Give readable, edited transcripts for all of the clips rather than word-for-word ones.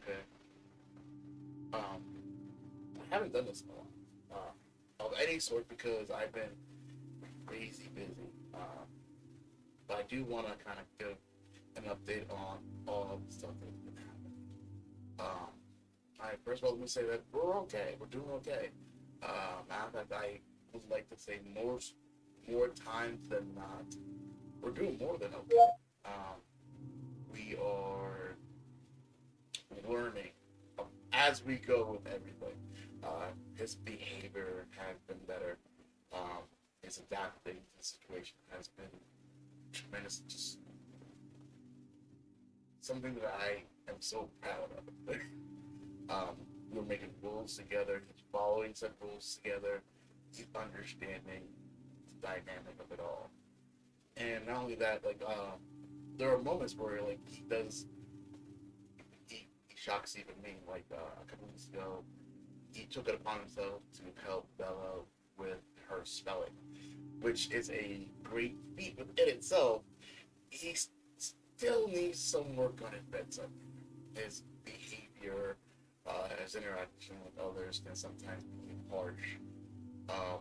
Okay. Um, I haven't done this in a while. Of any sort because I've been crazy busy. But I do want to kind of give an update on all of the stuff that's been happening. First of all, let me say that we're okay. We're doing okay. Matter of fact, I would like to say more times than not, we're doing more than okay. Um, we are learning as we go with everything. His behavior has been better. Um, his adapting to the situation has been tremendous. Just something that I am so proud of. We're making rules together. He's following said rules together. He's understanding the dynamic of it all. And not only that, there are moments where like he shocks even me. Like a couple weeks ago, he took it upon himself to help Bella with her spelling, which is a great feat within itself. He still needs some work on his bedside. His behavior, his interaction with others can sometimes be harsh. Um,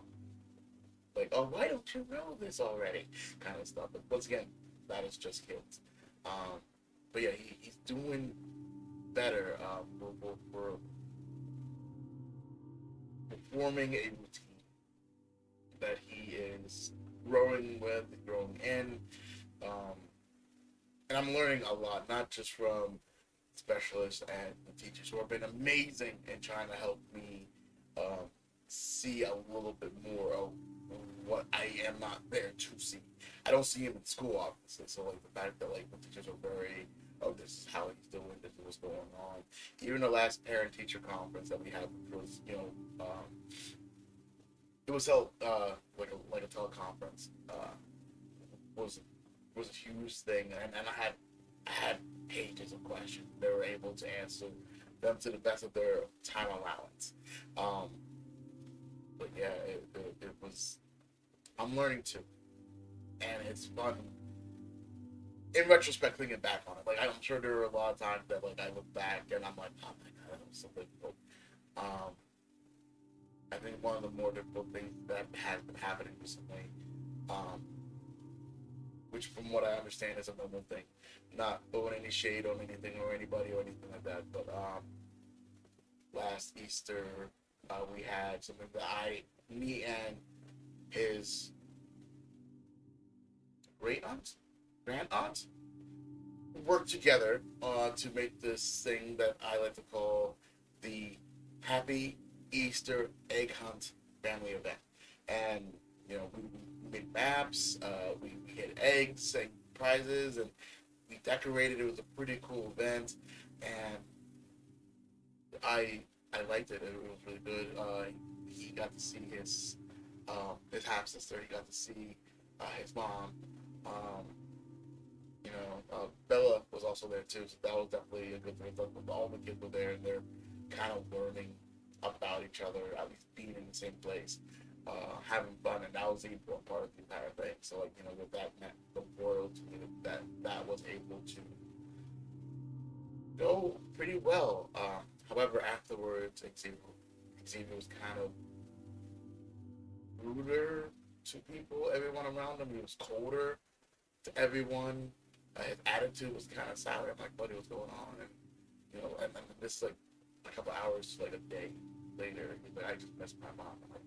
like, oh, why don't you know this already? Kind of stuff. But once again, that is just kids. Um, but yeah, he's doing better. We're forming a routine that he is growing with, growing in. Um, and I'm learning a lot, not just from specialists and the teachers who have been amazing in trying to help me um, see a little bit more of what I am not there to see. I don't see him in school, obviously. So like the fact that like the teachers are very, oh, this is how he's doing, this is what's going on. Even the last parent teacher conference that we had, which was it was held like a teleconference. Was was a huge thing, and I had pages of questions. They were able to answer them to the best of their time allowance. Um, but yeah, it was. I'm learning too, and it's fun. In retrospect, thinking back on it, like I'm sure there were a lot of times that like I look back and I'm like, oh my god, that was so difficult. Um, I think one of the more difficult things that has been happening recently, um, which from what I understand is a normal thing, not throwing any shade on anything or anybody or anything like that, but last Easter we had something that me and his great aunt, grand aunt, worked together to make this thing that I like to call the Happy Easter Egg Hunt family event. And, we made maps, we hid eggs and prizes, and we decorated. It was a pretty cool event. And I I liked it. It was really good. He got to see his half sister. He got to see his mom. Um, Bella was also there too, so that was definitely a good thing. All the kids were there, and they're kind of learning about each other, at least being in the same place, having fun, and that was the important part of the entire thing. So, like, with that meant the world to me that was able to go pretty well. However, afterwards, Xavier was kind of ruder to people, everyone around him. He was colder to everyone. His attitude was kind of sour. I'm like, buddy, what's going on? And and this like a couple hours, like a day later, he's like, I just missed my mom. I'm like,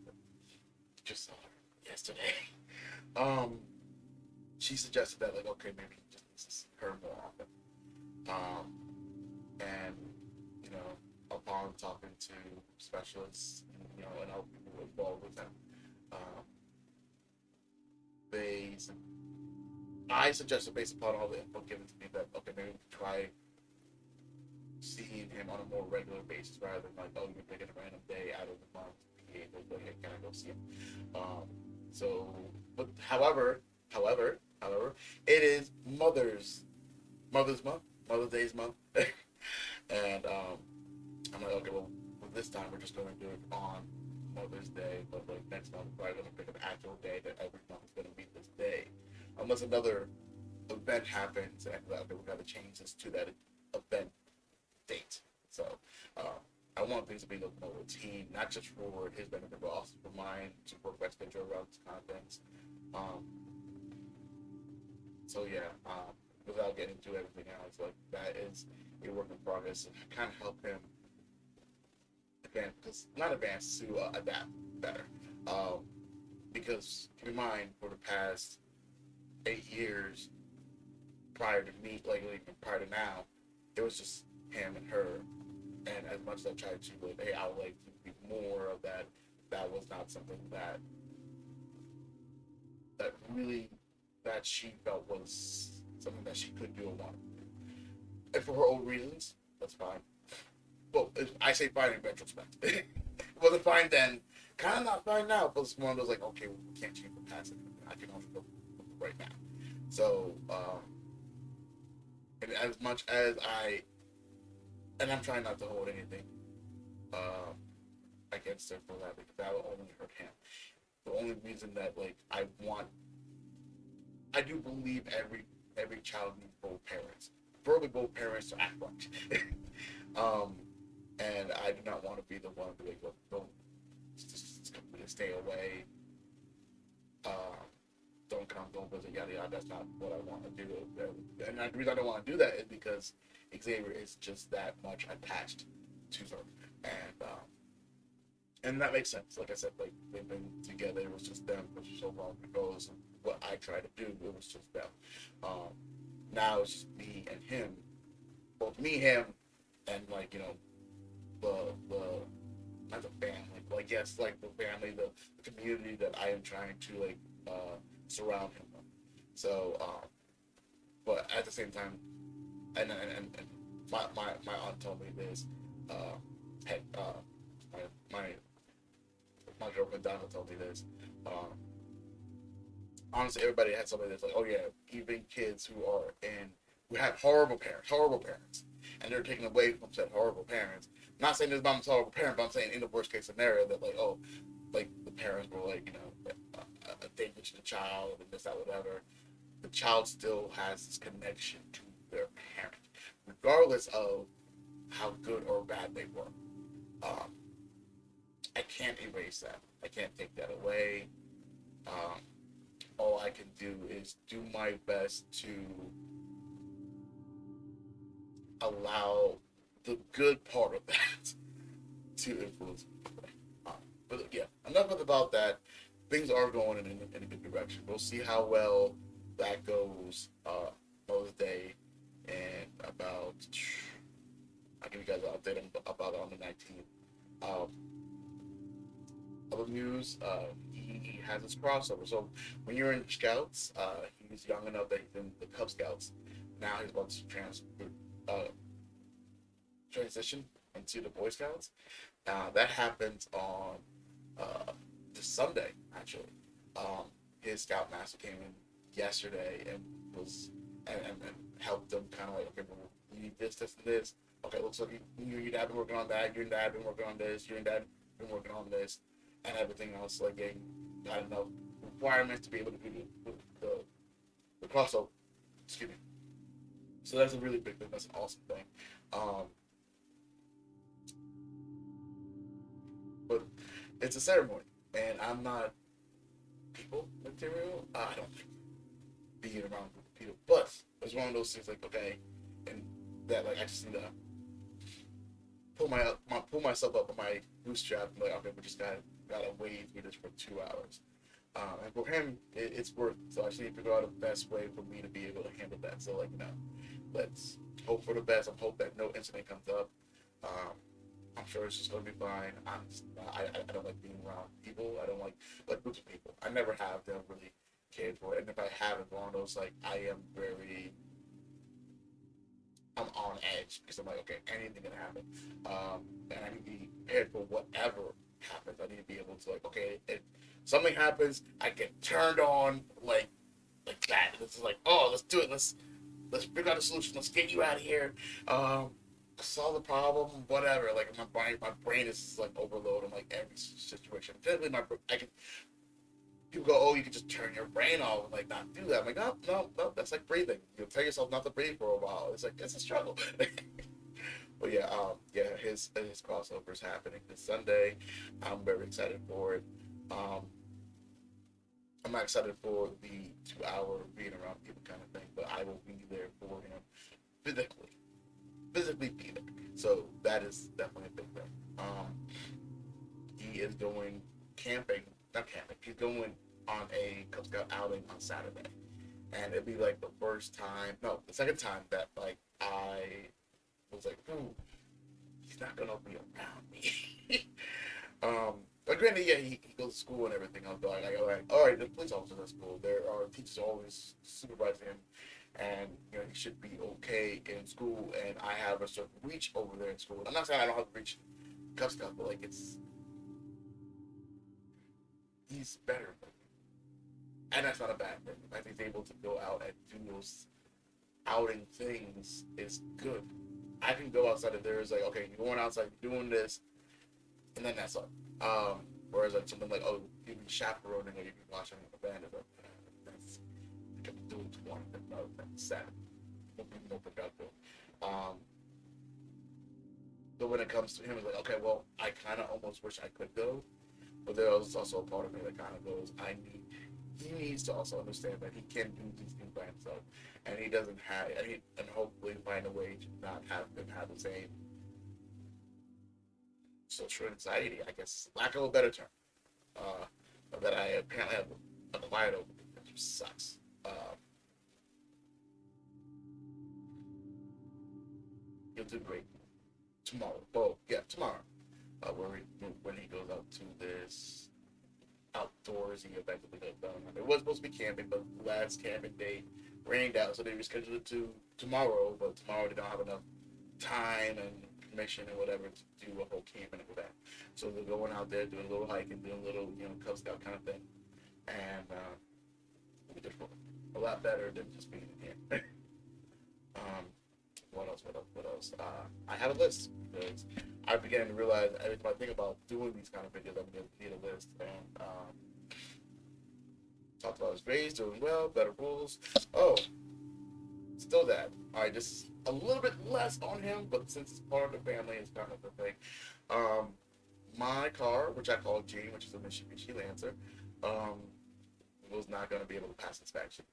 just saw her yesterday. Um, she suggested that like, okay, maybe he just needs to see her more often. Um, and upon talking to specialists, and other people involved with them, um, they I suggested based upon all the info given to me that okay, maybe we could try seeing him on a more regular basis rather than like, oh, you're picking a random day out of the month to be able to, hey, can I go see him? Um, so, but however, it is Mother's Month, Mother's Day's month, and I'm like, okay, well, this time we're just going to do it on Mother's Day, but like next month we're going to pick an actual day that every month is going to be this day, unless another event happens and okay, we got to change this to that event date. things to be a little more routine, not just for his benefit, but also for mine, to work my schedule around this kind of things. Um, so yeah, without getting into everything else, like that is a work in progress, and kind of help him advance, because not advance to adapt better. Um, because keep in mind, for the past 8 years prior to me, like even prior to now, it was just him and her. And as much as I tried to, like, hey, I would like to be more of that. That was not something that really that she felt was something that she could do or want to do. And for her own reasons, that's fine. Well, I say fine in retrospect. It wasn't fine then, kind of not fine now, but it's one of those like, okay, we can't change the past. I can only go right now. So, and as much as and I'm trying not to hold anything uh, against her for that, because that will only hurt him. The only reason that, like, I do believe every child needs both parents, preferably both parents to act right. um, and I do not want to be the one to like, go, just completely stay away. Uh, don't come, don't visit, yada yada. That's not what I want to do. And the reason I don't want to do that is because Xavier is just that much attached to her, and and that makes sense. Like I said, like they've been together. It was just them for so long ago. So what I tried to do, it was just them. Um, Now it's just me and him, both me, him, and like the not the family, like yes, like the family, the community that I am trying to like surround him with. So, but at the same time, and my aunt told me this. Uh, Heck, my my my girlfriend Donna told me this. Um, Honestly, everybody had somebody that's like, oh yeah, even kids who have horrible parents, and they're taken away from said horrible parents. I'm not saying this mom's a horrible parent, but I'm saying in the worst case scenario that like, oh, like the parents were like, addicted to the child and this, that, whatever. The child still has this connection to their parent, regardless of how good or bad they were. Um, I can't erase that. I can't take that away. Um, all I can do is do my best to allow the good part of that to influence people. But yeah, enough about that. Things are going in a good direction. We'll see how well that goes Mother's Day, and about I'll give you guys an update about it on the 19th. Um, Other news, he has his crossover. So when you're in Scouts, he's young enough that he's in the Cub Scouts. Now he's about to uh, transition into the Boy Scouts. That happens on this Sunday, actually. Um, his Scoutmaster came in yesterday and was and helped them kind of like, okay, well, you need this, and this. Okay, looks like your dad been working on that. Your dad been working on this. Your dad been working on this, and everything else. Like getting got enough requirements to be able to do the crossover. Excuse me. So that's a really big thing. That's an awesome thing. Um, but it's a ceremony, and I'm not people material. I don't think being around people, but it's one of those things like, okay, and that like I just need to pull myself up on my bootstrap and like, okay, we just gotta wade through this for 2 hours. And for him, it's worth. So I just need to figure out the best way for me to be able to handle that. So like let's hope for the best. I hope that no incident comes up. Um, I'm sure it's just gonna be fine. I don't like being around people. I don't like groups of people. I never have never really cared for it. And if I have, it's one of those like I'm on edge because I'm like, okay, anything can happen, and I need to be prepared for whatever happens. I need to be able to like, okay, if something happens, I get turned on like that. This is like, oh, let's do it. Let's figure out a solution. Let's get you out of here. Solve the problem, whatever. Like my brain is like overloaded in like every situation. Typically, I can. People go, oh, you can just turn your brain off and like not do that. I'm like, no, no, no. That's like breathing. You tell yourself not to breathe for a while. It's like it's a struggle. But yeah, yeah. his crossover is happening this Sunday. I'm very excited for it. Um, I'm not excited for the 2 hour being around people kind of thing, but I will be there for him physically, physically be there. So that is definitely a big thing. He is going camping, not camping. He's going on a Cub Scout outing on Saturday, and it'd be like the first time, no, the second time that like I was like, ooh, he's not gonna be around me. But granted, yeah, he goes to school and everything. I was like, all right, there's police officers at school. There are teachers always supervising him, and he should be okay in school. And I have a certain reach over there in school. I'm not saying I don't have to reach Cub Scouts, but like he's better than me, and that's not a bad thing. The fact he's able to go out and do those outing things is good. I can go outside if there's like, okay, you're going outside, you're doing this, and then that's all. Whereas like something like, oh, you be chaperoning or you be watching a band, is like, that's I can do it to one thing rather than seven. It'll be more productive. Um, but when it comes to him, it's like, okay, well, I kind of almost wish I could go, but there's also a part of me that kind of goes, he needs to also understand that he can do these things by himself, and he doesn't have, and hopefully find a way to not have him have the same social anxiety, I guess, lack of a better term, uh, that I apparently have acquired over, which sucks. He'll do great tomorrow. Oh, yeah, tomorrow. When he goes out to this outdoorsy event that we got done. It was supposed to be camping, but last camping day rained out, so they rescheduled it to tomorrow. But tomorrow they don't have enough time and permission and whatever to do a whole camping event. So they're going out there doing a little hiking, doing a little Cub Scout kind of thing, and we did a lot better than just being here. um, what else? What else? What else? I have a list because I began to realize every time I think about doing these kind of videos, I'm gonna need a list. And talked about his grades, doing well, better rules. Oh, still that. All right, just a little bit less on him, but since it's part of the family, it's kind of the thing. Um, my car, which I call G, which is a Mitsubishi Lancer, um, was not going to be able to pass inspection.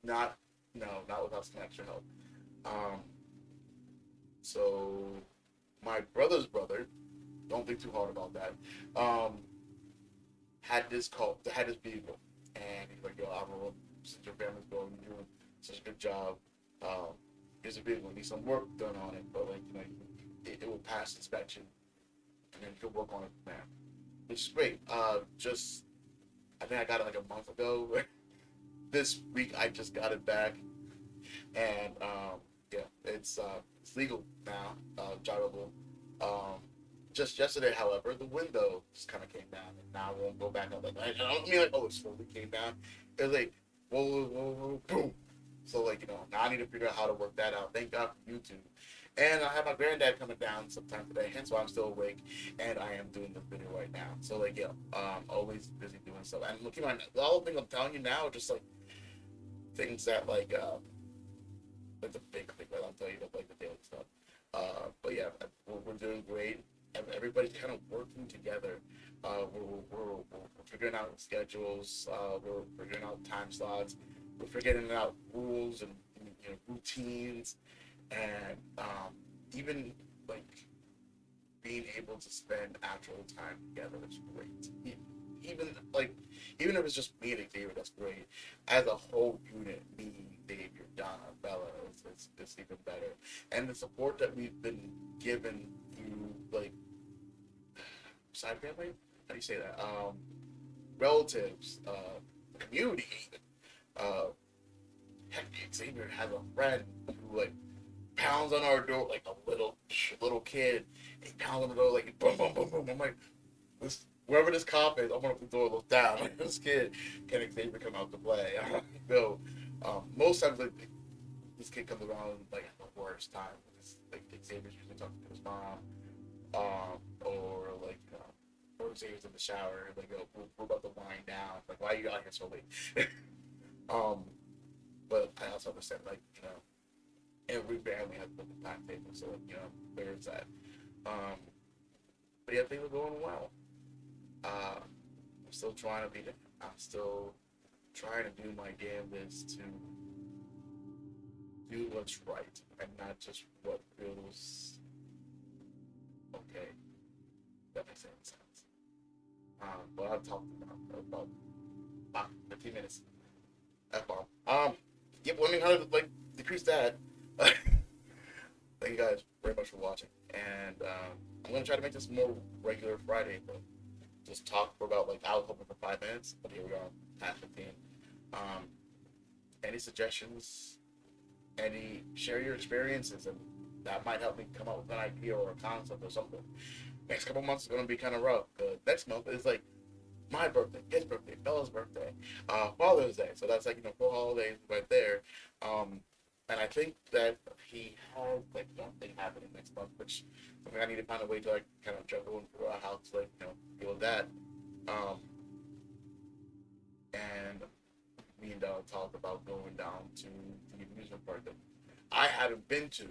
Not, no, not without some extra help. Um, so my brother's brother, don't think too hard about that, had this vehicle, and he's like, yo, I'm since your family's going, you're doing such a good job. Here's a vehicle, need some work done on it, but like it will pass inspection, and then you can work on it from there, which is great. Just I think I got it like a month ago. This week I just got it back, and yeah, it's legal now, drivable. Just yesterday, however, the window just kind of came down, and now it won't go back up. Like I don't mean like, oh, it slowly came down. It was like whoa, whoa, whoa, whoa, boom. So like now I need to figure out how to work that out. Thank God for YouTube. And I have my granddad coming down sometime today, hence why I'm still awake, and I am doing this video right now. So like yeah, always busy doing stuff. And looking at the whole thing I'm telling you now, are just like things that like the big thing that I'll tell you about like the daily stuff. But yeah, we're doing great. Everybody's kind of working together. We're figuring out schedules. We're figuring out time slots. We're figuring out rules and routines, and even like being able to spend actual time together is great. Even like even if it's just me and Xavier, that's great. As a whole unit, me, Xavier, Donna, Bella, it's even better. And the support that we've been given through like side family, how do you say that? Relatives, community. Uh, heck, Xavier has a friend who like pounds on our door like a little kid. He pounds on the door like boom, boom, boom, boom. I'm like, wherever this cop is, I'm gonna open the door, look down. Like, this kid can Xavier come out to play? No. Most times like this kid comes around like at the worst time. Like Xavier's usually talking to his mom, or like or Xavier's in the shower. Like, yo, we're about to wind down. Like, why are you out here so late? um, but I also understand like every family has a different timetable, so there's that. Um, but yeah, things are going well. I'm still trying to be there. I'm still trying to do my damnedest to do what's right and not just what feels okay. That makes any sense. But I've talked about 15 minutes. F bomb. Yep, wondering how to like decrease that. Thank you guys very much for watching, and I'm gonna try to make this more regular Friday, but just talk for about like I was hoping for 5 minutes, but here we are, past 15. Um, any suggestions? Any share your experiences, and that might help me come up with an idea or a concept or something. Next couple months is gonna be kind of rough. The next month is like my birthday, his birthday, Bella's birthday, Father's Day. So that's like 4 holidays right there. Um, and I think that he has like one thing happening next month, which I need to find a way to like kind of juggle and figure out how to like deal with that. Um, and me and Della talked about going down to the amusement park that I haven't been to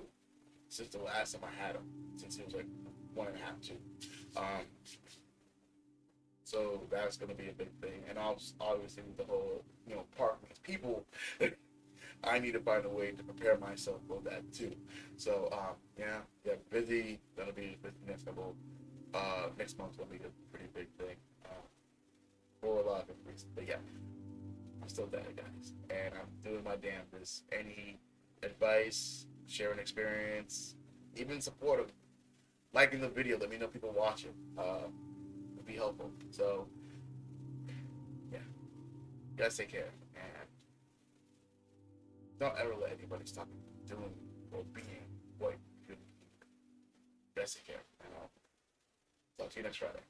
since the last time I had him, since he was like 1.5, 2. Um, So that's going to be a big thing. And obviously with the whole, park with people, I need to find a way to prepare myself for that too. So, yeah, busy. Gonna be busy next couple. Next month's gonna be a pretty big thing for a lot of reasons. But yeah, I'm still there, guys, and I'm doing my damnedest. Any advice, sharing experience, even supportive, liking the video, let me know people watching. Would be helpful. So yeah, you guys take care, and don't ever let anybody stop you doing or being what you guys take care. And I'll talk to you next Friday.